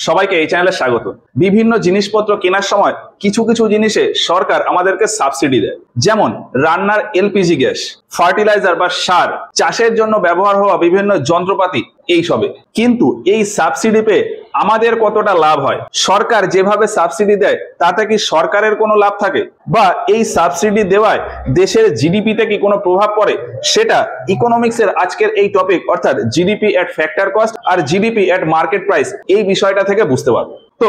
সবাইকে এই চ্যানেলে স্বাগত। বিভিন্ন জিনিসপত্র কেনার সময় কিছু কিছু জিনিসে সরকার আমাদেরকে সাবসিডি দেয়, যেমন রান্নার এলপিজি গ্যাস, ফার্টিলাইজার বা সার, চাষের জন্য ব্যবহার হওয়া বিভিন্ন যন্ত্রপাতি এইসবে। কিন্তু এই সাবসিডি পেয়ে আমাদের কতটা লাভ হয়? সরকার যেভাবে সাবসিডি দেয় তাতে কি সরকারের কোনো লাভ থাকে, বা এই সাবসিডি দেওয়ায় দেশের জিডিপিতে কি কোনো প্রভাব পড়ে? সেটা ইকোনমিক্সের আজকের এই টপিক অর্থাৎ GDP at factor cost R GDP at market price এই বিষয়টা থেকে বুঝতে পারবো। তো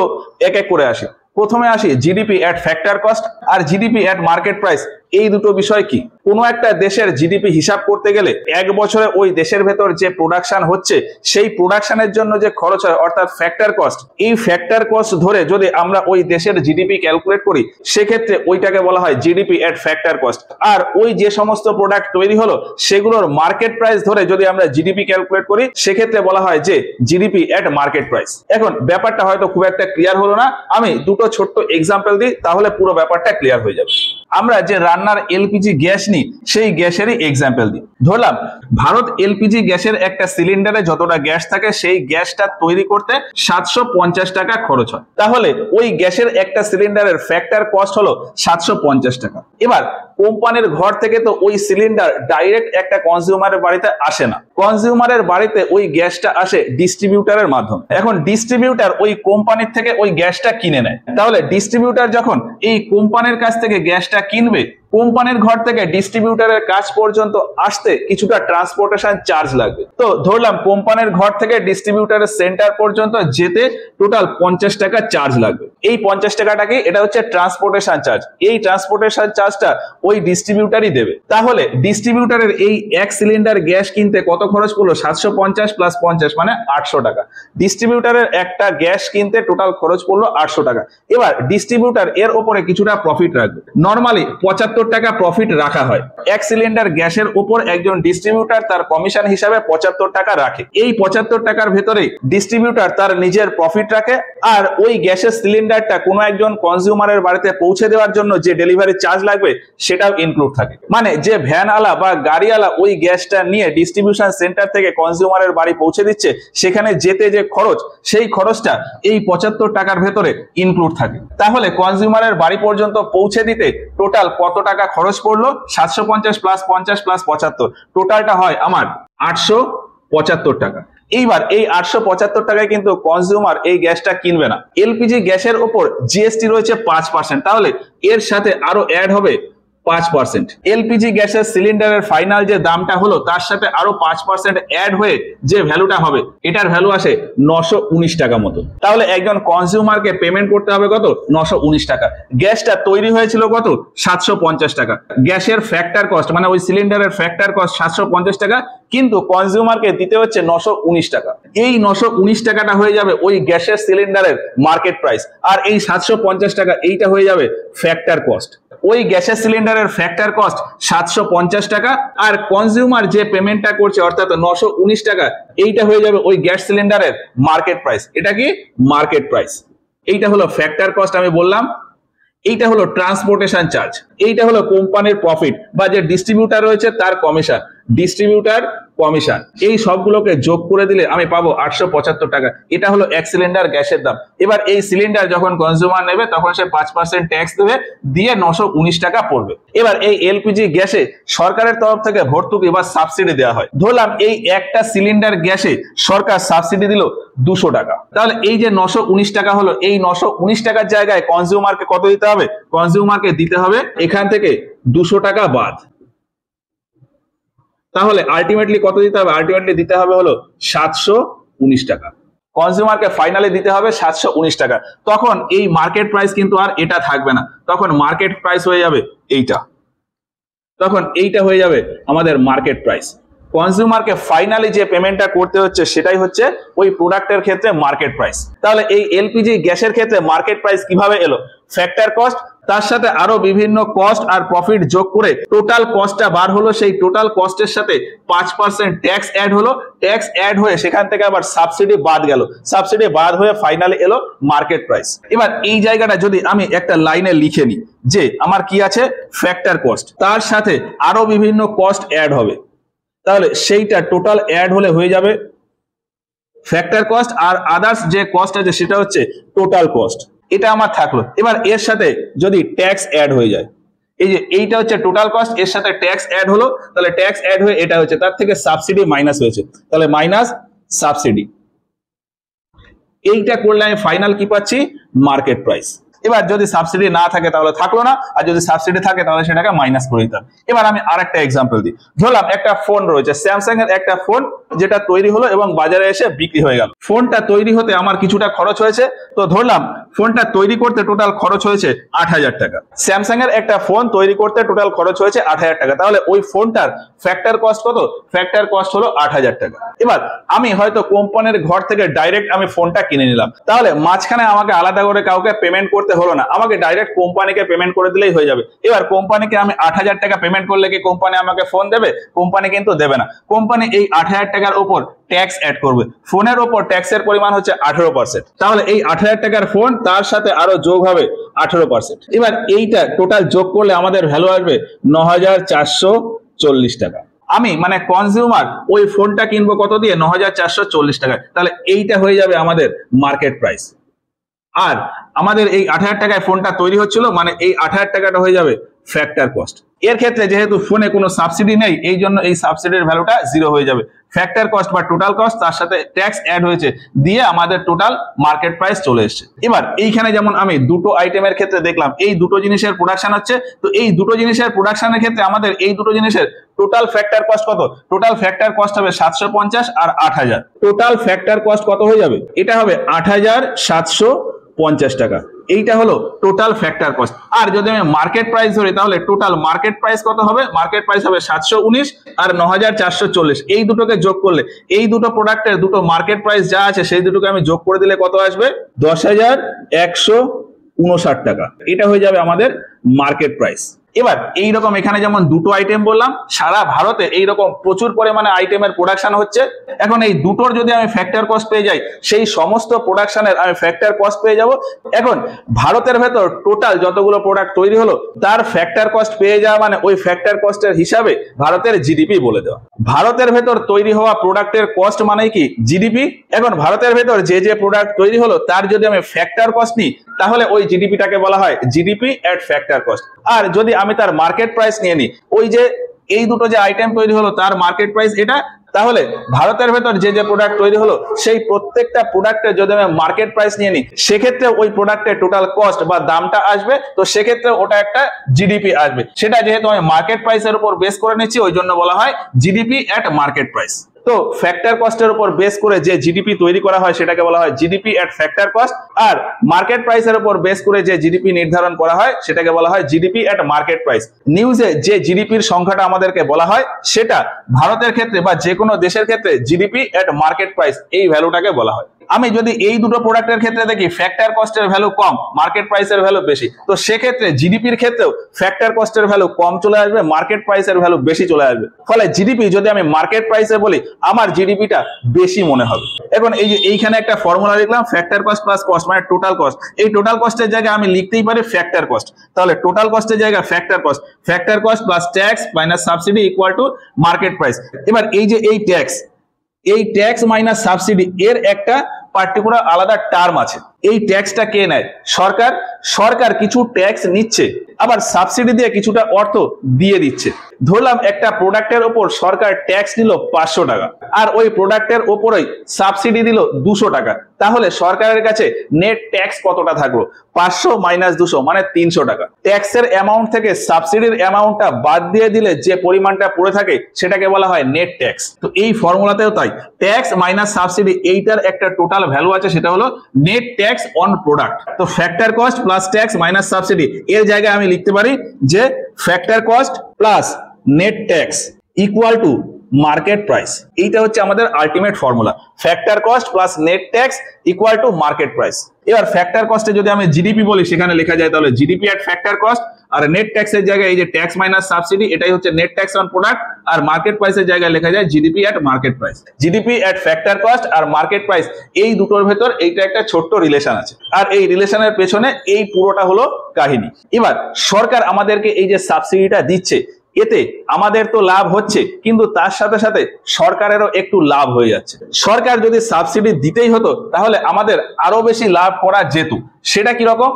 এক এক করে আসি। প্রথমে আসি GDP at factor cost R GDP at market price, এই দুটো বিষয় কি? কোনো একটা দেশের জিডিপি হিসাব করতে গেলে এক বছরে ওই দেশের ভেতর যে প্রোডাকশন হচ্ছে সেই প্রোডাকশনের জন্য যে খরচ হয় অর্থাৎ ফ্যাক্টর কস্ট, এই ফ্যাক্টর কস্ট ধরে যদি আমরা ওই দেশের জিডিপি ক্যালকুলেট করি সেক্ষেত্রে ওইটাকে বলা হয় জিডিপি এট ফ্যাক্টর কস্ট। আর ওই যে সমস্ত প্রোডাক্ট তৈরি হলো সেগুলোর মার্কেট প্রাইস ধরে যদি আমরা জিডিপি ক্যালকুলেট করি সেক্ষেত্রে বলা হয় যে জিডিপি এট মার্কেট প্রাইস। এখন ব্যাপারটা হয়তো খুব একটা ক্লিয়ার হলো না, আমি দুটো ছোট্ট এক্সাম্পল দিই তাহলে পুরো ব্যাপারটা ক্লিয়ার হয়ে যাবে। আমরা যে রান্নার এলপিজি গ্যাস নিই সেই গ্যাসেরই এক্সাম্পল দিই। ধরলাম ভারত এলপিজি গ্যাসের একটা সিলিন্ডারে যতটা গ্যাস থাকে সেই গ্যাসটা তৈরি করতে 750 টাকা খরচ হয়, তাহলে ওই গ্যাসের একটা সিলিন্ডারের ফ্যাক্টর কস্ট হলো 750 টাকা। এবার কোম্পানির ঘর থেকে তো ওই সিলিন্ডার ডাইরেক্ট একটা কনজিউমারের বাড়িতে আসে না, কনজিউমারের বাড়িতে ওই গ্যাসটা আসে ডিস্ট্রিবিউটারের মাধ্যমে। এখন ডিস্ট্রিবিউটার ওই কোম্পানির থেকে ওই গ্যাসটা কিনে নেয়, তাহলে ডিস্ট্রিবিউটার যখন এই কোম্পানির কাছ থেকে গ্যাসটা কিনবে, কোম্পানির ঘর থেকে ডিস্ট্রিবিউটারের কাছ পর্যন্ত আসতে কিছুটা ট্রান্সপোর্টেশন চার্জ লাগবে। তো ধরলাম কোম্পানির ঘর থেকে ডিস্ট্রিবিউটারের সেন্টার পর্যন্ত যেতে টোটাল 50 টাকা চার্জ লাগবে। এই 50 টাকাটা কি? এটা হচ্ছে ট্রান্সপোর্টেশন চার্জ। এই ট্রান্সপোর্টেশন চার্জটা ওই ডিস্ট্রিবিউটারই দেবে। তাহলে ডিস্ট্রিবিউটারের এই এক সিলিন্ডার গ্যাস কিনতে কত খরচ পড়লো? 750 প্লাস 50 মানে 800 টাকা। ডিস্ট্রিবিউটারের একটা গ্যাস কিনতে টোটাল খরচ পড়লো 800 টাকা। এবার ডিস্ট্রিবিউটার এর উপরে কিছুটা প্রফিট রাখবে। নরমালি 75 টাকা প্রফিট রাখা হয়। এক সিলিন্ডার গ্যাসের উপর একজন ডিস্ট্রিবিউটার তার কমিশন হিসাবে 75 টাকা রাখে। এই 75 টাকার ভেতরে ডিস্ট্রিবিউটার তার নিজের প্রফিট রাখে, আর ওই গ্যাসের সিলিন্ডারটা কোনো একজন কনজিউমারের বাড়িতে পৌঁছে দেওয়ার জন্য যে ডেলিভারি চার্জ লাগবে সেটাও ইনক্লুড থাকে। মানে যে ভ্যানওয়ালা বা গাড়িওয়ালা ওই গ্যাসটা নিয়ে ডিস্ট্রিবিউশন সেন্টার থেকে কনজিউমারের বাড়ি পৌঁছে দিচ্ছে, সেখানে যেতে যে খরচ সেই খরচটা এই 75 টাকার ভেতরে ইনক্লুড থাকে। তাহলে কনজিউমারের বাড়ি পর্যন্ত পৌঁছে দিতে টোটাল কত টাকা খরচ পড়লো? 750 প্লাস 50 প্লাস 75, টোটালটা হয় আমার 875 টাকা। এইবার এই 875 টাকায় কিন্তু কনজিউমার এই গ্যাসটা কিনবে না। এলপিজি গ্যাসের উপর জিএসটি রয়েছে 5%, তাহলে এর সাথে আরো অ্যাড হবে 5%। এলপিজি গ্যাসের সিলিন্ডারের ফাইনাল যে দামটা হলো তার সাথে আরো 5% অ্যাড হয়ে যে ভ্যালুটা হবে, এটার ভ্যালু আসে 919 টাকা মতো। তাহলে একজন কনজিউমারকে পেমেন্ট করতে হবে কত? 919 টাকা। গ্যাসটা তৈরি হয়েছিল কত? 750 টাকা। গ্যাসের ফ্যাক্টর কস্ট মানে ওই সিলিন্ডারের ফ্যাক্টর কস্ট 750 টাকা, কিন্তু কনজিউমারকে দিতে হচ্ছে 919 টাকা। এই 919 টাকাটা হয়ে যাবে ওই গ্যাসের সিলিন্ডারের মার্কেট প্রাইস, আর এই 750 টাকা এইটা হয়ে যাবে ফ্যাক্টর কস্ট। ওই গ্যাসের সিলিন্ডারের ফ্যাক্টর কস্ট 750 টাকা, আর কনজিউমার যে পেমেন্টটা করছে অর্থাৎ 919 টাকা, এইটা হয়ে যাবে ওই গ্যাস সিলিন্ডারের মার্কেট প্রাইস। এটা কি? Market price. এইটা হলো ফ্যাক্টর কস্ট আমি বললাম। এইটা হলো ট্রান্সপোর্টেশন চার্জ। এইটা হলো কোম্পানির প্রফিট বা যে ডিস্ট্রিবিউটার রয়েছে তার কমিশন, ডিস্ট্রিবিউটার কমিশন। এই সবগুলোকে যোগ করে দিলে আমি পাবো 875 টাকা। এটা হলো এক সিলিন্ডার গ্যাসের দাম। এবার এই সিলিন্ডার যখন কনজিউমার নেবে তখন সে 5% ট্যাক্স দেবে, দিয়ে 919 টাকা পড়বে। এবার এই এলপিজি গ্যাসে সরকারের তরফ থেকে ভর্তুকি বা সাবসিডি দেওয়া হয়। ধরলাম এই একটা সিলিন্ডার গ্যাসে সরকার সাবসিডি দিল 200 টাকা, তাহলে এই যে 919 টাকা হলো, এই 919 টাকার জায়গায় কনজিউমারকে কত দিতে হবে? কনজিউমারকে দিতে হবে এখান থেকে 200 টাকা বাদ। তাহলে আলটিমেটলি কত দিতে হবে? আলটিমেটলি দিতে হবে হলো 719 টাকা। কনজিউমারকে ফাইনালি দিতে হবে 719 টাকা। তখন এই মার্কেট প্রাইস কিন্তু আর এটা থাকবে না, তখন মার্কেট প্রাইস হয়ে যাবে এইটা। তখন এইটা হয়ে যাবে আমাদের মার্কেট প্রাইস। কনজিউমারকে ফাইনালি যে পেমেন্টটা করতে হচ্ছে সেটাই হচ্ছে ওই প্রোডাক্টের ক্ষেত্রে মার্কেট প্রাইস। তাহলে এই এলপিজি গ্যাসের ক্ষেত্রে মার্কেট প্রাইস কিভাবে এলো? ফ্যাক্টর কস্ট, তার সাথে আরো বিভিন্ন কস্ট আর প্রফিট যোগ করে টোটাল কস্টটা বার হলো। সেই টোটাল কস্টের সাথে 5% ট্যাক্স অ্যাড হলো, ট্যাক্স অ্যাড হয়ে সেখান থেকে আবার সাবসিডি বাদ গেল, সাবসিডি বাদ হয়ে ফাইনালি এলো মার্কেট প্রাইস। এবার এই জায়গাটা যদি আমি একটা লাইনে লিখে নিই যে আমার কি আছে? ফ্যাক্টর কস্ট, তার সাথে আরো বিভিন্ন কস্ট অ্যাড হবে, তাহলে সেইটা টোটাল অ্যাড হলে হয়ে যাবে ফ্যাক্টর কস্ট আর আদার্স যে কস্ট আছে সেটা হচ্ছে টোটাল কস্ট। এটা আমার থাকলো। এবার এর সাথে যদি ট্যাক্স অ্যাড হয়ে যায়, এই যে এইটা হচ্ছে টোটাল কস্ট, এর সাথে ট্যাক্স অ্যাড হলো, তাহলে ট্যাক্স অ্যাড হয়ে এটা হচ্ছে, তার থেকে সাবসিডি মাইনাস হয়েছে, তাহলে মাইনাস সাবসিডি। এইটা করলে আমি ফাইনাল কি পাচ্ছি? Market price. এবার যদি সাবসিডি না থাকে তাহলে থাকলো না, আর যদি সাবসিডি থাকে তাহলে সেটাকে মাইনাস করে দিতাম। এবার আমি আরেকটা এক্সাম্পল দিই। ধরলাম একটা ফোন রয়েছে, স্যামসাং এর একটা ফোন যেটা তৈরি হলো এবং বাজারে এসে বিক্রি হয়ে গেল। ফোনটা তৈরি হতে আমার কিছুটা খরচ হয়েছে, তো ধরলাম ফোনটা তৈরি করতে টোটাল খরচ হয়েছে 8,000 টাকা। স্যামসাং এর একটা ফোন তৈরি করতে টোটাল খরচ হয়েছে 8,000 টাকা, তাহলে ওই ফোনটার ফ্যাক্টর কস্ট কত? ফ্যাক্টর কস্ট হলো 8,000 টাকা। এবার আমি হয়তো কোম্পানির ঘর থেকে ডাইরেক্ট আমি ফোনটা কিনে নিলাম, তাহলে মাঝখানে আমাকে আলাদা করে কাউকে পেমেন্ট করতে হলো না, আমাকে ডাইরেক্ট কোম্পানিকে পেমেন্ট করে দিলেই হয়ে যাবে। এবার কোম্পানিকে আমি 8,000 টাকা পেমেন্ট করলে কি কোম্পানি আমাকে ফোন দেবে? কোম্পানি কিন্তু দেবে না। কোম্পানি এই 8,000 টাকার উপর ট্যাক্স অ্যাড করবে। ফোনের উপর ট্যাক্সের পরিমাণ হচ্ছে 18%, তাহলে এই 8,000 টাকার ফোন তার সাথে আরো যোগ হবে 18%। এবার এইটা টোটাল যোগ করলে আমাদের ভ্যালু আসবে 9,440 টাকা। আমি মানে কনজিউমার ওই ফোনটা কিনবো কত দিয়ে? 9,440 টাকায়। তাহলে এইটা হয়ে যাবে আমাদের মার্কেট প্রাইস। আর আমাদের এই 8,000 টাকায় ফোনটা তৈরি হচ্ছিল, মানে এই 8,000 টাকাটা হয়ে যাবে ফ্যাক্টর কস্ট। এর ক্ষেত্রে যেহেতু ফোনে কোনো সাবসিডি নেই, এই জন্য এই সাবসিডির ভ্যালুটা 0 হয়ে যাবে। ফ্যাক্টর কস্ট বা টোটাল কস্ট, তার সাথে ট্যাক্স অ্যাড হয়েছে, দিয়ে আমাদের টোটাল মার্কেট প্রাইস চলে এসেছে। এবার এইখানে যেমন আমি দুটো আইটেমের ক্ষেত্রে দেখলাম এই দুটো জিনিসের প্রোডাকশন হচ্ছে, তো এই দুটো জিনিসের প্রোডাকশনের ক্ষেত্রে আমাদের এই দুটো জিনিসের টোটাল ফ্যাক্টর কস্ট কত? টোটাল ফ্যাক্টর কস্ট হবে 750 আর 8,000। টোটাল ফ্যাক্টর কস্ট কত হয়ে যাবে? এটা হবে 8,750 টাকা। এইটা হলো টোটাল ফ্যাক্টর কস্ট। আর যদি আমি মার্কেট প্রাইস ধরি তাহলে টোটাল মার্কেট প্রাইস কত হবে? মার্কেট প্রাইস হবে 719 আর 9,440। এই দুটোকে যোগ করলে, এই দুটো প্রোডাক্টের দুটো মার্কেট প্রাইস যা আছে সেই দুটোকে আমি যোগ করে দিলে কত আসবে? 10,159 টাকা। এটা হয়ে যাবে আমাদের মার্কেট প্রাইস। এবার এইরকম এখানে যেমন দুটো আইটেম বললাম, সারা ভারতে এইরকম প্রচুর পরিমাণে আইটেমের প্রোডাকশন হচ্ছে। এখন এই দুটোর যদি আমি ফ্যাক্টর কস্ট পেয়ে যাই, সেই সমস্ত প্রোডাকশনের আমি ফ্যাক্টর কস্ট পেয়ে যাব। এখন ভারতের ভেতর টোটাল যতগুলো প্রোডাক্ট তৈরি হলো তার ফ্যাক্টর কস্ট পেয়ে যাওয়া মানে ওই ফ্যাক্টর কস্টের হিসাবে ভারতের জিডিপি বলে দেওয়া। ভারতের ভেতর তৈরি হওয়া প্রোডাক্টের কস্ট মানে কি? জিডিপি। এখন ভারতের ভেতর যে যে প্রোডাক্ট তৈরি হলো তার যদি আমি ফ্যাক্টর কস্ট নিই, তাহলে ওই জিডিপিটাকে বলা হয় জিডিপি এট ফ্যাক্টর কস্ট। আর যদি আমি তার মার্কেট প্রাইস নিয়ে নিই, ওই যে এই দুটো যে আইটেম তৈরি হলো তার মার্কেট প্রাইস এটা, তাহলে ভারতের ভেতর যে যে প্রোডাক্ট তৈরি হলো সেই প্রত্যেকটা প্রোডাক্টের যদি আমি মার্কেট প্রাইস নিয়ে নিই, সেক্ষেত্রে ওই প্রোডাক্টের টোটাল কস্ট বা দামটা আসবে, তো সেক্ষেত্রে ওটা একটা জিডিপি আসবে। সেটা যেহেতু আমি মার্কেট প্রাইসের উপর বেস করে নিচ্ছি, ওই জন্য বলা হয় জিডিপি এট মার্কেট প্রাইস। তো ফ্যাক্টর কস্টের উপর বেস করে যে জিডিপি তৈরি করা হয় সেটাকে বলা হয় জিডিপি এট ফ্যাক্টর কস্ট, আর মার্কেট প্রাইসের উপর বেস করে যে জিডিপি নির্ধারণ করা হয় সেটাকে বলা হয় জিডিপি এট মার্কেট প্রাইস। নিউজে যে জিডিপির সংখ্যাটা আমাদেরকে বলা হয় সেটা ভারতের ক্ষেত্রে বা যে কোনো দেশের ক্ষেত্রে জিডিপি এট মার্কেট প্রাইস এই ভ্যালুটাকে বলা হয়। আমি যদি এই দুটো প্রোডাক্টের ক্ষেত্রে দেখি ফ্যাক্টর কস্টের ভ্যালু কম, মার্কেট প্রাইসের ভ্যালু বেশি, তো সেক্ষেত্রে জিডিপির ক্ষেত্রেও ফ্যাক্টর কস্টের ভ্যালু কম চলে আসবে, মার্কেট প্রাইসের ভ্যালু বেশি চলে আসবে। ফলে জিডিপি যদি আমি মার্কেট প্রাইসে বলি, আমার জিডিপিটা বেশি মনে হবে। এখন এই যে এইখানে একটা ফর্মুলা লিখলাম, ফ্যাক্টর কস্ট প্লাস কস্ট মানে টোটাল কস্ট। এই টোটাল কস্টের জায়গায় আমি লিখতেই পারি ফ্যাক্টর কস্ট, তাহলে টোটাল কস্টের জায়গায় factor cost plus tax minus subsidy equal to market price. এবার এই যে এই ট্যাক্স মাইনাস সাবসিডি এর একটা পার্টিকুলার আলাদা টার্ম আছে। এই ট্যাক্সটা কে নেয়? সরকার কিছু ট্যাক্স নিচ্ছে, আবার সাবসিডি দিয়ে কিছুটা অর্থ দিয়ে দিচ্ছে। ধরলাম একটা প্রোডাক্টের উপর সরকার ট্যাক্স দিল 500 টাকা, আর ওই প্রোডাক্টের উপরেই সাবসিডি দিল 200 টাকা, তাহলে সরকারের কাছে নেট ট্যাক্স কতটা থাকলো? 500 মাইনাস 200 মানে 300 টাকা। ট্যাক্সের অ্যামাউন্ট থেকে সাবসিডির অ্যামাউন্টটা বাদ দিয়ে দিলে যে পরিমাণটা পড়ে থাকে সেটাকে বলা হয় নেট ট্যাক্স। তো এই ফর্মুলাতেও তাই, ট্যাক্স মাইনাস সাবসিডি এইটার একটা টোটাল ভ্যালু আছে, সেটা হলো নেট ট্যাক্স অন প্রোডাক্ট। তো factor cost plus tax minus subsidy এর জায়গায় আমি লিখতে পারি যে factor cost plus net tax equal to market price. এইটা হচ্ছে আমাদের ultimate formula, factor cost plus net tax equal to market price. এবার ফ্যাক্টর কস্টে যদি আমি জিডিপি বলি, সেখানে লেখা যায় তাহলে GDP at factor cost, R net ট্যাক্সের জায়গায় এই যে ট্যাক্স মাইনাস সাবসিডি এটাই হচ্ছে নেট ট্যাক্স অন প্রোডাক্ট, আর মার্কেট প্রাইসের জায়গায় লেখা যায় GDP at market price. GDP at factor cost আর মার্কেট প্রাইস এই দুটোর ভেতর এইটা একটা ছোট্ট রিলেশন আছে, আর এই রিলেশনের পেছনে এই পুরোটা হলো কাহিনী। এবার সরকার আমাদেরকে এই যে সাবসিডিটা দিচ্ছে, এতে আমাদের তো লাভ হচ্ছে, কিন্তু তার সাথে সাথে সরকারেরও একটু লাভ হয়ে যাচ্ছে। সরকার যদি সাবসিডি দিতেই হতো তাহলে আমাদের আরো বেশি লাভ করা যেত। সেটা কিরকম?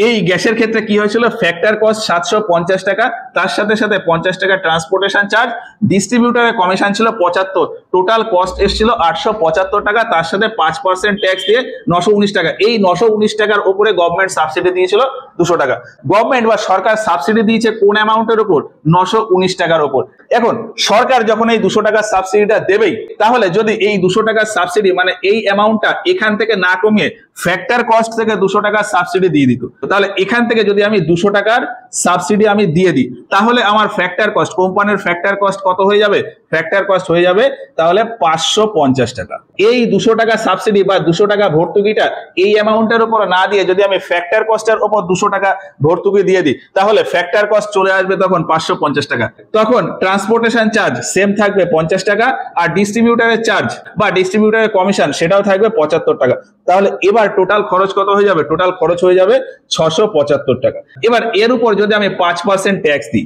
এই গ্যাসের ক্ষেত্রে কি হয়েছিল, ফ্যাক্টর কস্ট 750 টাকা, তার সাথে সাথে 50 টাকা ট্রান্সপোর্টেশন চার্জ, ডিস্ট্রিবিউটরের কমিশন ছিল 75, টোটাল কস্ট এসেছিল 875 টাকা, তার সাথে 5% ট্যাক্স দিয়ে 919 টাকা। এই 919 টাকার উপরে গভর্নমেন্ট সাবসিডি দিয়েছিল 200 টাকা। গভর্নমেন্ট বা সরকার সাবসিডি দিয়েছে কোন অ্যামাউন্টের উপর? 919 টাকার উপর। এখন সরকার যখন এই 200 টাকার সাবসিডিটা দেবেই, তাহলে যদি এই 200 টাকার সাবসিডি মানে এই অ্যামাউন্টটা এখান থেকে না কমিয়ে ফ্যাক্টর কস্ট থেকে 200 টাকার সাবসিডি দিয়ে দিত, তাহলে এখান থেকে যদি আমি 200 টাকার সাবসিডি আমি দিয়ে দিই, তাহলে আমার ফ্যাক্টর কস্ট, কোম্পানির ফ্যাক্টর কস্ট কত হয়ে যাবে? ফ্যাক্টর কস্ট হয়ে যাবে তাহলে 550 টাকা। এই 200 টাকা সাবসিডি বা 200 টাকা ভর্তুকিটা এই অ্যামাউন্টের উপর না দিয়ে যদি আমি ফ্যাক্টর কস্টের উপর 200 টাকা ভর্তুকি দিয়ে দিই, তাহলে ফ্যাক্টর কস্ট চলে আসবে তখন 550 টাকা। তখন ট্রান্সপোর্টেশন চার্জ সেম থাকবে 50 টাকা, আর ডিস্ট্রিবিউটরের চার্জ বা ডিস্ট্রিবিউটরের কমিশন সেটাও থাকবে 75 টাকা। তাহলে এবার টোটাল খরচ কত হয়ে যাবে? টোটাল খরচ হয়ে যাবে 675 টাকা। এবার এর উপর যদি আমি 5% ট্যাক্স দিই,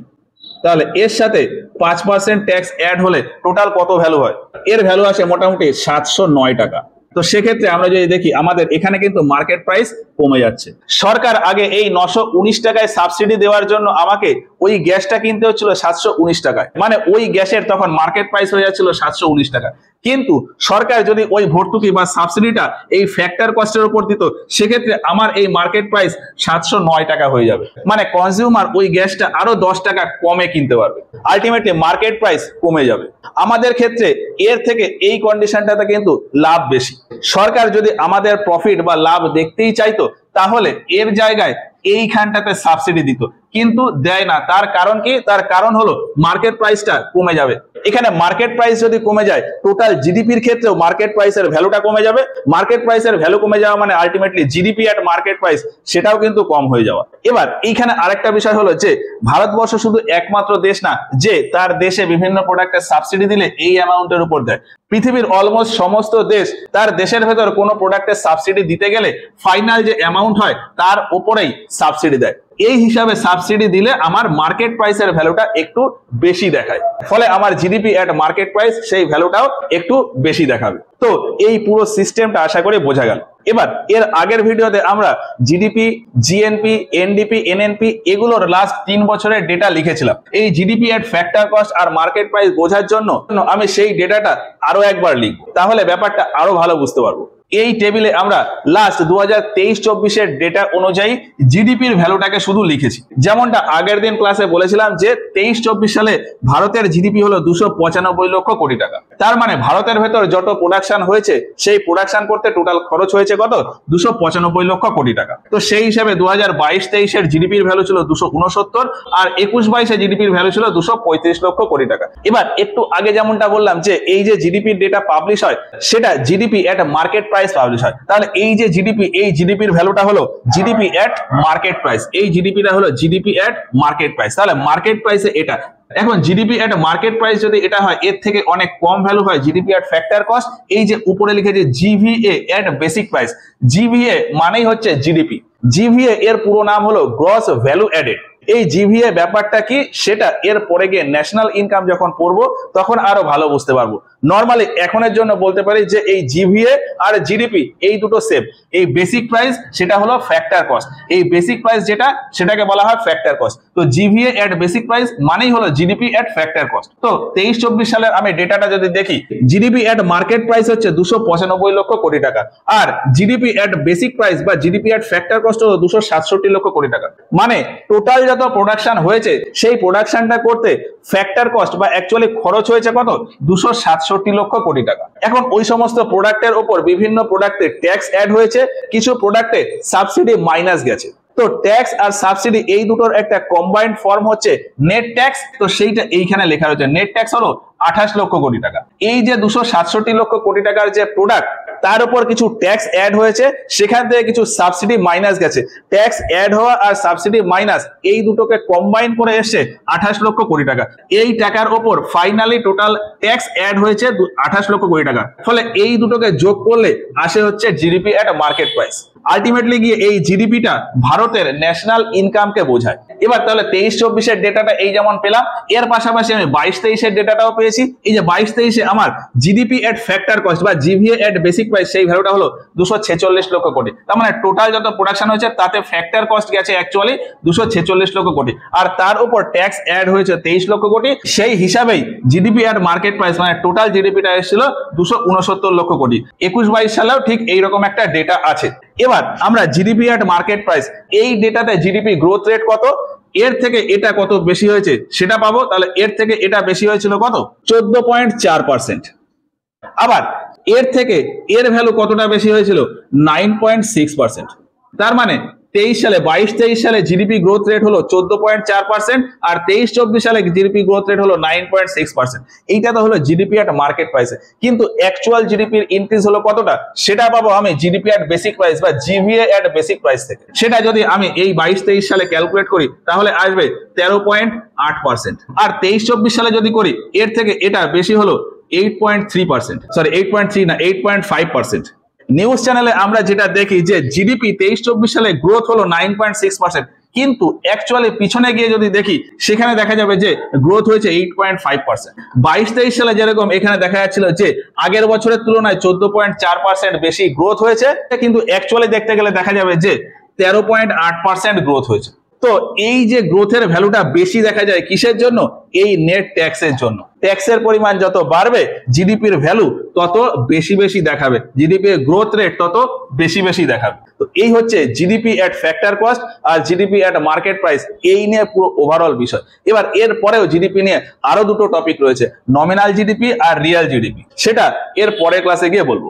তাহলে এর সাথে 5% ট্যাক্স অ্যাড হলে টোটাল কত ভ্যালু হয়? এর ভ্যালু আসে মোটামুটি 709 টাকা। তো সেক্ষেত্রে আমরা যদি দেখি আমাদের এখানে কিন্তু মার্কেট প্রাইস কমে যাচ্ছে। সরকার আগে এই 919 টাকায় সাবসিডি দেওয়ার জন্য আমাকে ওই গ্যাসটা কিনতে হচ্ছিল 719 টাকায়, মানে ওই গ্যাসের তখন মার্কেট প্রাইস হয়ে যাচ্ছিল 719 টাকা। কিন্তু সরকার যদি ওই ভর্তুকি বা সাবসিডিটা এই ফ্যাক্টর কস্টের উপর দিত, সেক্ষেত্রে আমার এই মার্কেট প্রাইস 709 টাকা হয়ে যাবে, মানে কনজিউমার ওই গ্যাসটা আরো 10 টাকা কমে কিনতে পারবে। আলটিমেটলি মার্কেট প্রাইস কমে যাবে। আমাদের ক্ষেত্রে এর থেকে এই কন্ডিশনটাতে কিন্তু লাভ বেশি। সরকার যদি আমাদের প্রফিট বা লাভ দেখতেই চাইতো, তাহলে এর জায়গায় এইখানটাতে সাবসিডি দিত, কিন্তু দেয় না। তার কারণ কি? তার কারণ হলো মার্কেট প্রাইসটা কমে যাবে। এখানে মার্কেট প্রাইস যদি কমে যায়, টোটাল জিডিপির ক্ষেত্রেও মার্কেট প্রাইসের ভ্যালুটা কমে যাবে। মার্কেট প্রাইসের ভ্যালু কমে যাওয়া মানে ultimately GDP at market price সেটাও কিন্তু কম হয়ে যাওয়া। এবার এইখানে আরেকটা বিষয় হলো যে ভারতবর্ষ শুধু একমাত্র দেশ না যে তার দেশে বিভিন্ন প্রোডাক্টের সাবসিডি দিলে এই অ্যামাউন্টের উপর দেয়। পৃথিবীর অলমোস্ট সমস্ত দেশ তার দেশের ভেতর কোনো প্রোডাক্টের সাবসিডি দিতে গেলে ফাইনাল যে অ্যামাউন্ট হয় তার উপরেই সাবসিডি দেয়। এই হিসাবে সাবসিডি দিলে আমার মার্কেট প্রাইসের ভ্যালুটা একটু বেশি দেখায়, ফলে আমার জিডিপি এট মার্কেট প্রাইস সেই ভ্যালুটাও একটু বেশি দেখাবে। তো এই পুরো সিস্টেমটা আশা করি বোঝা গেল। এবার এর আগের ভিডিওতে আমরা জিডিপি, জিএনপি, এনডিপি, এনএনপি এগুলোর লাস্ট 3 বছরের ডেটা লিখেছিলাম। এই জিডিপি এট ফ্যাক্টর কস্ট আর মার্কেট প্রাইস বোঝার জন্য আমি সেই ডেটাটা আরো একবার লিখবো, তাহলে ব্যাপারটা আরো ভালো বুঝতে পারবো। এই টেবিলে আমরা লাস্ট 2023-24 ডেটা অনুযায়ী জিডিপির ভ্যালুটাকে শুধু লিখেছি। যেমনটা আগের দিন ক্লাসে বলেছিলাম যে 23-24 সালে ভারতের জিডিপি হলো 295 লক্ষ কোটি টাকা। তার মানে ভারতের ভেতর যত প্রোডাকশন হয়েছে সেই প্রোডাকশন করতে টোটাল খরচ হয়েছে কত? 295 লক্ষ কোটি টাকা। তো সেই হিসাবে 2022-23 জিডিপির ভ্যালু ছিল 269, আর 21-22 জিডিপির ভ্যালু ছিল 235 লক্ষ কোটি টাকা। এবার একটু আগে যেমনটা বললাম যে এই যে জিডিপির ডেটা পাবলিশ হয় সেটা GDP at market price publish হয়। তাহলে এই যে জিডিপি, এই জিডিপির ভ্যালুটা হলো জিডিপি এট মার্কেট প্রাইস, এই জিডিপিটা হলো জিডিপি এট মার্কেট প্রাইস। তাহলে মার্কেট প্রাইসে এটা। এখন জিডিপি এট মার্কেট প্রাইস যদি এটা হয়, এর থেকে অনেক কম ভ্যালু হয় জিডিপি এট ফ্যাক্টর কস্ট। এই যে উপরে লিখেছে জিভিএ এট বেসিক প্রাইস, জিভিএ মানেই হচ্ছে জিডিপি। জিভিএ এর পুরো নাম হলো গ্রস ভ্যালু অ্যাডেড। এই জিভিএ ব্যাপারটা কি সেটা এর পরে গিয়ে ন্যাশনাল ইনকাম যখন পড়বো তখন আরো ভালো বুঝতে পারবো। নর্মালি এখনের জন্য বলতে পারি যে এই জিভিএ আর জিডিপি এই দুটো সেম। এই বেসিক প্রাইস সেটা হলো ফ্যাক্টর কস্ট, এই বেসিক প্রাইস যেটা সেটাকে বলা হয় ফ্যাক্টর কস্ট। তো জিভিএ এট বেসিক প্রাইস মানেই হলো জিডিপি এট ফ্যাক্টর কস্ট। তো 23-24 সালের আমি ডেটাটা যদি দেখি, জিডিপি এট মার্কেট প্রাইস হচ্ছে 295 লক্ষ কোটি টাকা, আর জিডিপি এট বেসিক প্রাইস বা জিডিপি এট ফ্যাক্টর কস্ট হলো 267 লক্ষ কোটি টাকা। মানে টোটাল যত প্রোডাকশন হয়েছে সেই প্রোডাকশনটা করতে ফ্যাক্টর কস্ট বা অ্যাকচুয়ালি খরচ হয়েছে কত? 267 লক্ষ কোটি টাকা। এখন ওই সমস্ত প্রোডাক্টের উপর বিভিন্ন প্রোডাক্টে ট্যাক্স অ্যাড হয়েছে, কিছু প্রোডাক্টে সাবসিডি মাইনাস গেছে। তো ট্যাক্স আর সাবসিডি এই দুটোর একটা কম্বাইন্ড ফর্ম হচ্ছে নেট ট্যাক্স। তো সেইটা এইখানে লেখা রয়েছে, নেট ট্যাক্স হলো 28 লক্ষ কোটি টাকা। এই যে 267 লক্ষ কোটি টাকার যে প্রোডাক্ট তার উপর কিছু ট্যাক্স অ্যাড হয়েছে, সেখান থেকে কিছু সাবসিডি মাইনাস গেছে। ট্যাক্স অ্যাড হওয়া আর সাবসিডি মাইনাস এই দুটোকে কম্বাইন করে এসছে 28 লক্ষ কোটি টাকা। এই টাকার উপর ফাইনালি টোটাল ট্যাক্স অ্যাড হয়েছে 28 লক্ষ কোটি টাকা। ফলে এই দুটোকে যোগ করলে আসে হচ্ছে GDP at market price. Ultimately গিয়ে এই জিডিপিটা ভারতের ন্যাশনাল ইনকামকে বোঝায়। এবার তাহলে 23-24 ডেটাটা এই যেমন পেলাম, এর পাশাপাশি আমি 22-23 ডেটাটাও পেয়েছি। এই যে 22-23 আমার জিডিপি এট ফ্যাক্টর কস্ট বা জিভিএ এট বেসিক প্রাইস সেই ভ্যালুটা হলো 246 লক্ষ কোটি। তার মানে টোটাল যত প্রোডাকশন হয়েছে তাতে ফ্যাক্টর কস্ট গেছে অ্যাকচুয়ালি 246 লক্ষ কোটি, আর তার উপর ট্যাক্স অ্যাড হয়েছে 23 লক্ষ কোটি। সেই হিসাবেই জিডিপি এট মার্কেট প্রাইস মানে টোটাল জিডিপিটা এসেছিল 269 লক্ষ কোটি। 21-22 সালেও ঠিক এইরকম একটা ডেটা আছে। এবার আমরা জিডিপি এট মার্কেট প্রাইস এই ডেটাতে জিডিপি গ্রোথ রেট কত, এর থেকে এটা কত বেশি হয়েছে সেটা পাবো। তাহলে এর থেকে এটা বেশি হয়েছিল কত, 14.4%। আবার এর থেকে এর ভ্যালু কতটা বেশি হয়েছিল, 9.6%। তার মানে 22-23 সালে জিডিপি গ্রোথ রেট হলো 14.4%, আর 23-24 সালে জিডিপি গ্রোথ রেট হলো 9.6%। এইটা তো হলো জিডিপি এট মার্কেট প্রাইসে। কিন্তু অ্যাকচুয়াল জিডিপির ইনক্রিজ হলো কতটা, সেটা পাবো আমি জিডিপি এট বেসিক প্রাইস বা জিভিএ এট বেসিক প্রাইস থেকে। সেটা যদি আমি এই 22-23 সালে ক্যালকুলেট করি তাহলে আসবে 13.8%। আর 23-24 সালে যদি করি এর থেকে এটা বেশি হলো 8.3%, সরি 8.3 না 8.5%। নিউজ চ্যানেলে আমরা যেটা দেখি যে জিডিপি 23-24 সালে গ্রোথ হলো 9.6%, কিন্তু অ্যাকচুয়ালি পিছনে গিয়ে যদি দেখি সেখানে দেখা যাবে যে গ্রোথ হয়েছে 8.5%। 22-23 সালে যেরকম এখানে দেখা যাচ্ছিল যে আগের বছরের তুলনায় 14.4% বেশি গ্রোথ হয়েছে, কিন্তু অ্যাকচুয়ালি দেখতে গেলে দেখা যাবে যে 13.8% গ্রোথ হয়েছে। তো এই যে গ্রোথের ভ্যালুটা বেশি দেখা যায় কিসের জন্য, এই নেট ট্যাক্সের জন্য। ট্যাক্সের পরিমাণ যত বাড়বে জিডিপির ভ্যালু তত বেশি বেশি দেখাবে, জিডিপির গ্রোথ রেট তত বেশি বেশি দেখাবে। তো এই হচ্ছে GDP at factor cost R GDP at market price, এই নিয়ে পুরো ওভারঅল বিষয়। এবার এর পরেও জিডিপি নিয়ে আরো দুটো টপিক রয়েছে, নমিনাল জিডিপি আর রিয়েল জিডিপি, সেটা এর পরের ক্লাসে গিয়ে বলবো।